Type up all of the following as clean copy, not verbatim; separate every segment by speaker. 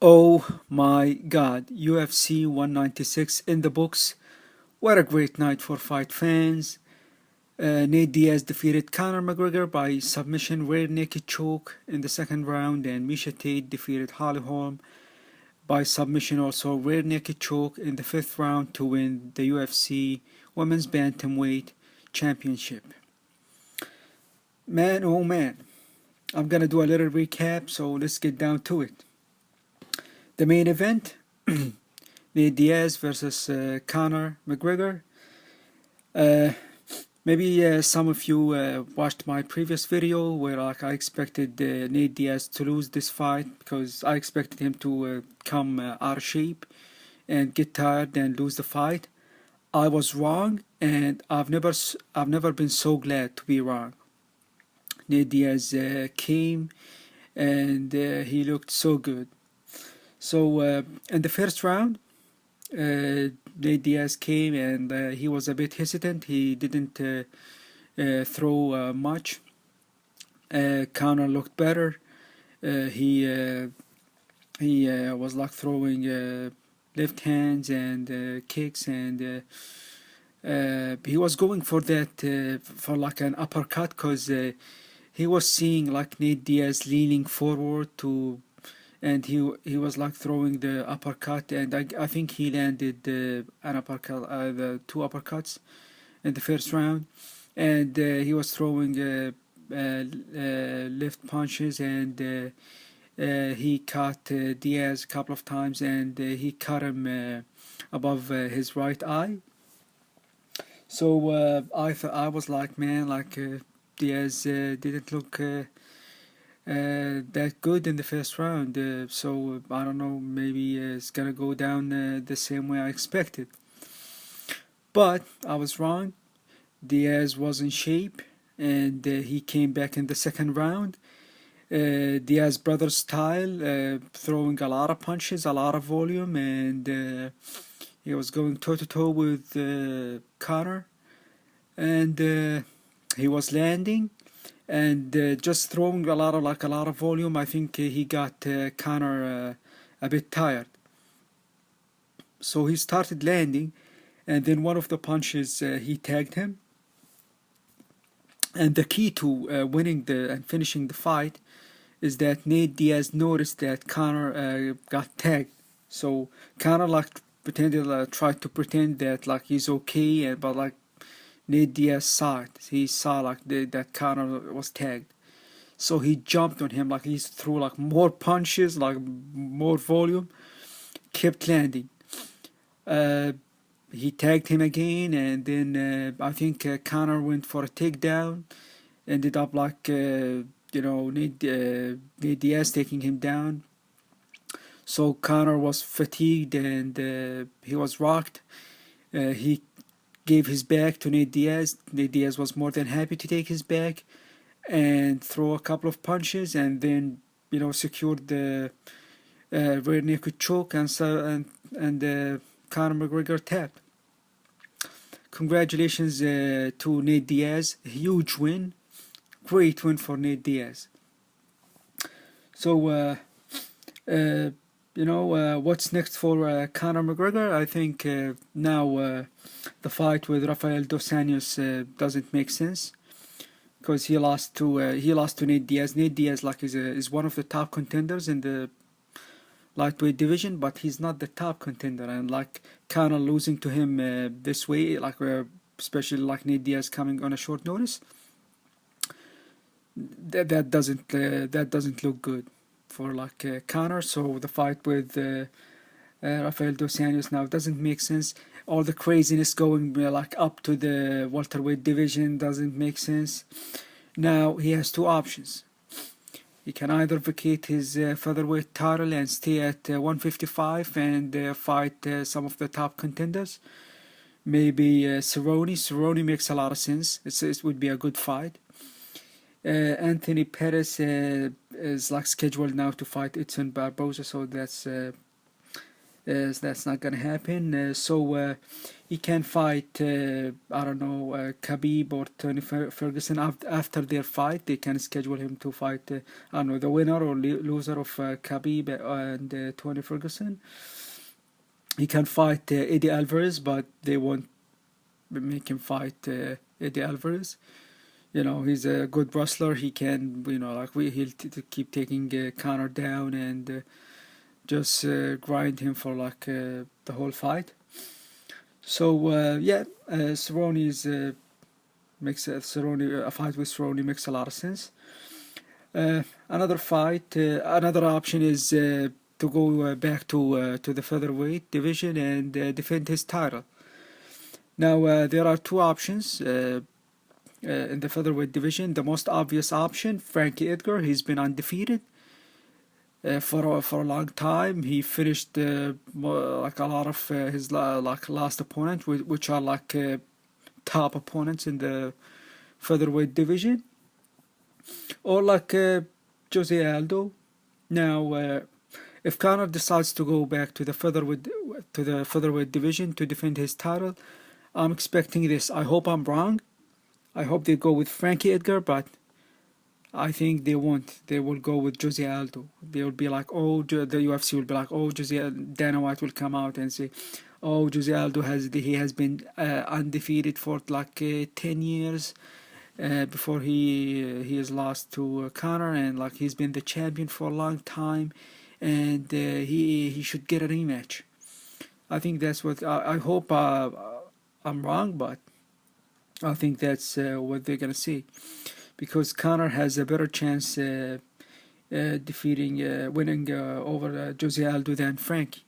Speaker 1: Oh my God, UFC 196 in the books. What a great night for fight fans. Nate Diaz defeated Conor McGregor by submission rear naked choke in the second round, and Miesha Tate defeated Holly Holm by submission also rear naked choke in the fifth round to win the UFC Women's Bantamweight Championship. Man, oh man, I'm gonna do a little recap, so let's get down to it. The main event Nate Diaz versus Conor McGregor. Uh, maybe some of you watched my previous video where I expected Nate Diaz to lose this fight because I expected him to come out of shape and get tired and lose the fight. I was wrong, and I've never been so glad to be wrong. Nate Diaz came and he looked so good. So in the first round, Diaz came and he was a bit hesitant. He didn't throw much. Conor looked better. He was like throwing left hands and kicks, and he was going for that for like an uppercut because he was seeing like Nate Diaz leaning forward to, and he was like throwing the uppercut, and I think he landed an uppercut, the two uppercuts in the first round, and he was throwing left punches, and he caught Diaz a couple of times, and he caught him above his right eye. So I was like, man, like Diaz didn't look that good in the first round. So I don't know, maybe it's gonna go down the same way I expected. But I was wrong. Diaz was in shape, and he came back in the second round. Diaz brother style, throwing a lot of punches, a lot of volume, and he was going toe to toe with Conor, and he was landing and just throwing a lot of volume. I think he got Conor a bit tired, so he started landing, and then one of the punches he tagged him. And the key to winning and finishing the fight is that Nate Diaz noticed that Conor got tagged, so Conor like tried to pretend that like he's okay, but like Nate Diaz saw it. He saw like that Conor was tagged. So he jumped on him, like he threw like more punches, like more volume, kept landing. Uh, he tagged him again, and then I think Conor went for a takedown. Ended up like Nate Diaz taking him down. So Conor was fatigued, and he was rocked. He gave his back to Nate Diaz. Nate Diaz was more than happy to take his back and throw a couple of punches, and then secured the rear naked choke, and Conor McGregor tapped. Congratulations to Nate Diaz, huge win, great win for Nate Diaz. So what's next for Conor McGregor? I think now the fight with Rafael dos Anjos doesn't make sense because he lost to Nate Diaz. Nate Diaz like is one of the top contenders in the lightweight division, but he's not the top contender. And like Conor losing to him this way, like especially like Nate Diaz coming on a short notice, that doesn't look good for like Conor. So the fight with Rafael dos Anjos now doesn't make sense. All the craziness going like up to the welterweight division doesn't make sense. Now he has two options. He can either vacate his featherweight title and stay at 155 and fight some of the top contenders. Maybe Cerrone. Cerrone makes a lot of sense. It would be a good fight. Anthony Pettis is like scheduled now to fight Edson Barboza, so that's That's not gonna happen. So he can fight. I don't know, Khabib or Tony Ferguson. After their fight, they can schedule him to fight. I don't know, the winner or loser of Khabib and Tony Ferguson. He can fight Eddie Alvarez, but they won't make him fight Eddie Alvarez. You know, he's a good wrestler. He can, you know, like he'll keep taking Conor down and just grind him for like the whole fight. So yeah, Cerrone's makes Cerrone a fight with Cerrone makes a lot of sense. Another fight, another option is to go back to the featherweight division and defend his title. Now there are two options in the featherweight division. The most obvious option, Frankie Edgar. He's been undefeated for a long time. He finished like a lot of his like last opponents, which are like top opponents in the featherweight division, or like Jose Aldo. Now, if Conor decides to go back to the featherweight division to defend his title, I'm expecting this. I hope I'm wrong. I hope they go with Frankie Edgar, but I think they won't. They will go with Jose Aldo. They will be like, oh, the UFC will be like, oh, Dana White will come out and say, oh, Jose Aldo has been undefeated for like 10 years before he has lost to Conor, and like he's been the champion for a long time, and he should get a rematch. I think that's what I hope. I'm wrong, but I think that's what they're gonna see, because Conor has a better chance winning over Jose Aldo than Frankie.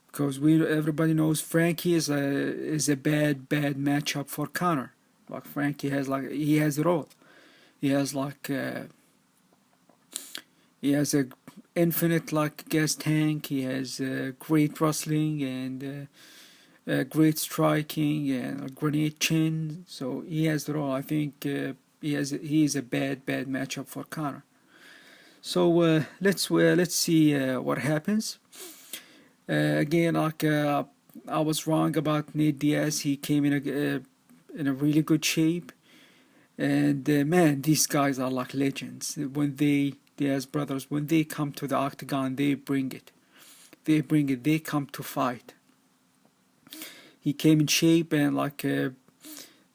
Speaker 1: Because everybody knows Frankie is a bad matchup for Conor. Like Frankie has it all. He has he has a infinite like gas tank. He has great wrestling and great striking and a grenade chin. So he has it all. I think he is a bad matchup for Conor. So let's see what happens. Again, like I was wrong about Nate Diaz. He came in a really good shape, and man, these guys are like legends. When Diaz brothers, when they come to the octagon, they bring it. They come to fight. He came in shape, and like the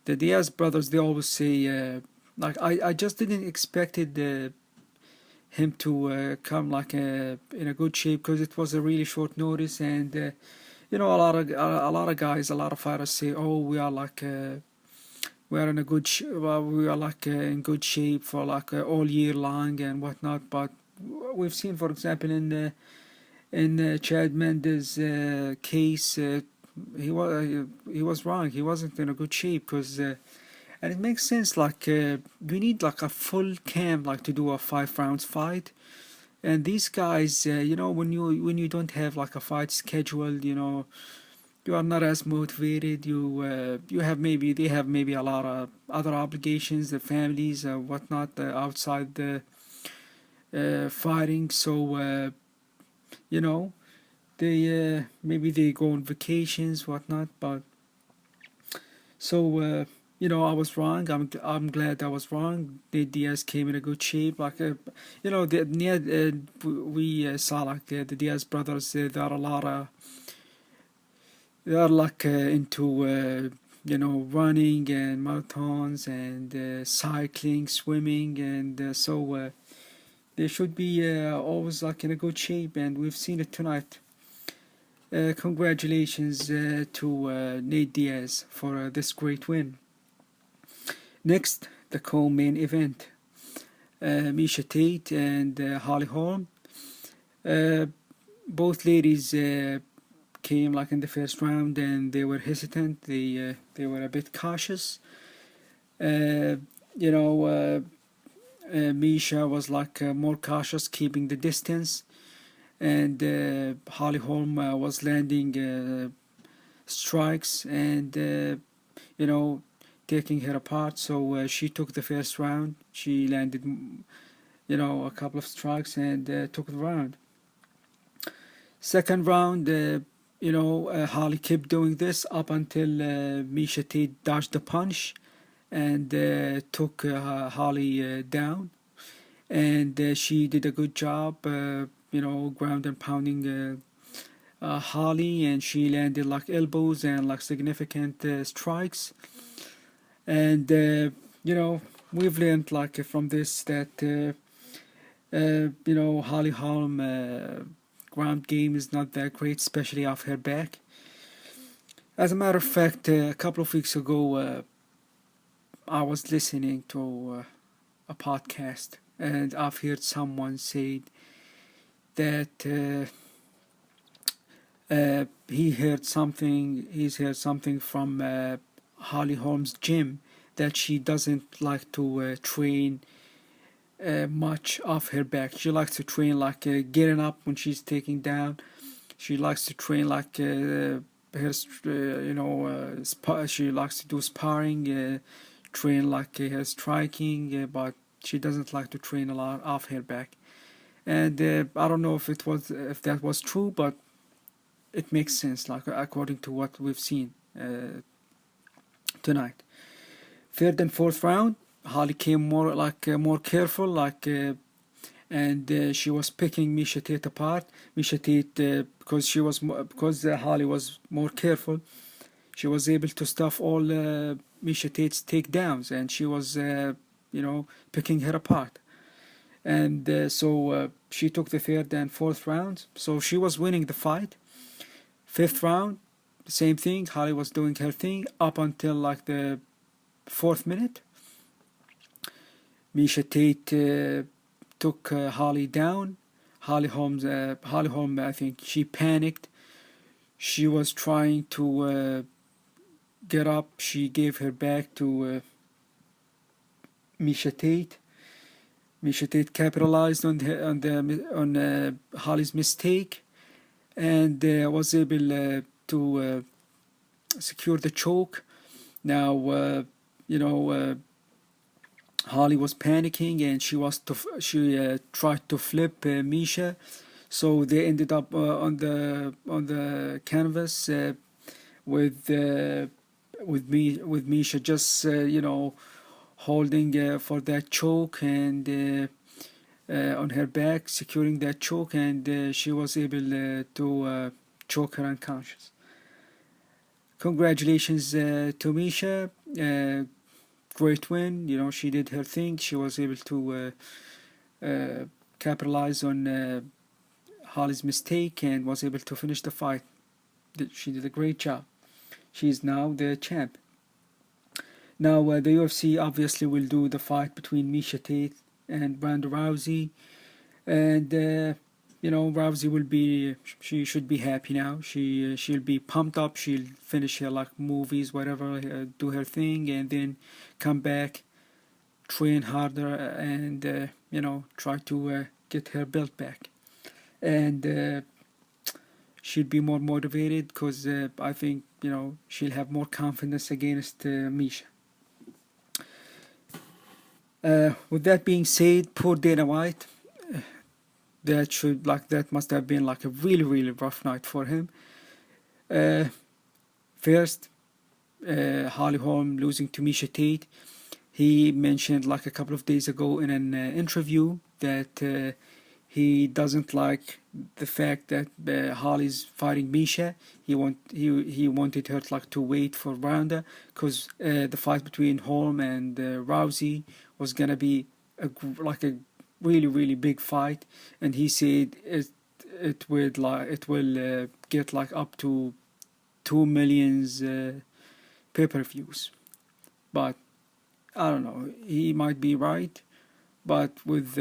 Speaker 1: Diaz brothers, they always say like I just didn't expected him to come like in a good shape, because it was a really short notice, and you know, a lot of guys, a lot of fighters say, oh, we are like we are in a we are like in good shape for like all year long and whatnot. But we've seen, for example, in Chad Mendes' case, he was wrong. He wasn't in a good shape, because and it makes sense, like you need like a full camp like to do a 5 rounds fight, and these guys, you know, when you don't have like a fight scheduled, you know, you are not as motivated. They have maybe a lot of other obligations, the families, whatnot, outside the fighting. So you know, they maybe they go on vacations, whatnot. But so you know, I was wrong. I'm glad I was wrong. Nate Diaz came in a good shape. Like you know, we saw like the Diaz brothers. There are a lot of they are like into you know, running and marathons and cycling, swimming, and so they should be always like in a good shape. And we've seen it tonight. Congratulations to Nate Diaz for this great win. Next, the co-main event, Miesha Tate and Holly Holm. Both ladies came like in the first round, and they were hesitant. They were a bit cautious. You know, Miesha was like more cautious, keeping the distance, and Holly Holm was landing strikes and you know, taking her apart. So she took the first round. She landed, you know, a couple of strikes and took the round. Second round, Holly kept doing this up until Miesha Tate dodged the punch and took Holly down. And she did a good job, ground and pounding Holly, and she landed like elbows and like significant strikes. And we've learned like from this that Holly Holm ground game is not that great, especially off her back. As a matter of fact, a couple of weeks ago, I was listening to a podcast, and I've heard someone say that he's heard something from Holly Holm's gym, that she doesn't like to train much off her back. She likes to train like getting up when she's taking down. She likes to train like she likes to do sparring, train like her striking, but she doesn't like to train a lot off her back. And I don't know if that was true, but it makes sense, like according to what we've seen tonight. Third and fourth round, Holly came more careful, and she was picking Miesha Tate apart. Miesha Tate, because Holly was more careful, she was able to stuff all Miesha Tate's takedowns, and she was picking her apart. And so she took the third and fourth rounds, so she was winning the fight. Fifth round, same thing. Holly was doing her thing up until like the fourth minute. Miesha Tate took Holly down. Holly Holm, I think she panicked. She was trying to get up. She gave her back to Miesha Tate. Miesha Tate capitalized on Holly's mistake, and was able to secure the choke. Now, Holly was panicking, and she tried to flip Miesha, so they ended up on the canvas with Miesha just holding for that choke, and on her back, securing that choke, and she was able to choke her unconscious. Congratulations to Miesha. Great win. She did her thing. She was able to capitalize on Holly's mistake and was able to finish the fight. She did a great job. She's now the champ. Now the UFC obviously will do the fight between Miesha Tate and Ronda Rousey, and Rousey she should be happy now. She'll be pumped up. She'll finish her like movies, whatever, do her thing, and then come back, train harder, and try to get her belt back. And she'll be more motivated, because I think she'll have more confidence against Miesha. With that being said, poor Dana White. That must have been like a really, really rough night for him. First, Holly Holm losing to Miesha Tate. He mentioned like a couple of days ago in an interview that he doesn't like the fact that Holly's fighting Miesha. He wanted her to wait for Ronda, because the fight between Holm and Rousey was gonna be a really, really big fight, and he said it will get like up to 2 million pay-per-views. But I don't know, he might be right. But with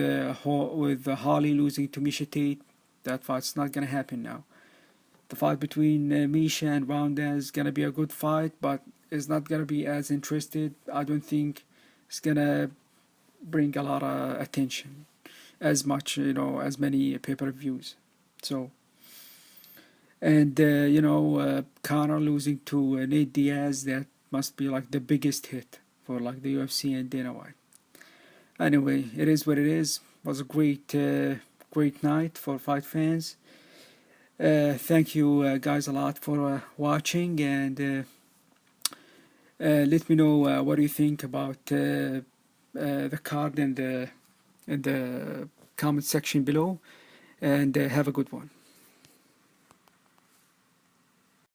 Speaker 1: Holly losing to Miesha Tate, that fight's not gonna happen now. The fight between Miesha and Ronda is gonna be a good fight, but it's not gonna be as interested. I don't think it's gonna bring a lot of attention as much, as many pay-per-views. So, and Conor losing to Nate Diaz, that must be like the biggest hit for like the UFC and Dana White. Anyway, it is what it is. It was a great night for fight fans. Thank you guys a lot for watching, and let me know what do you think about the card in the comment section below, and have a good one.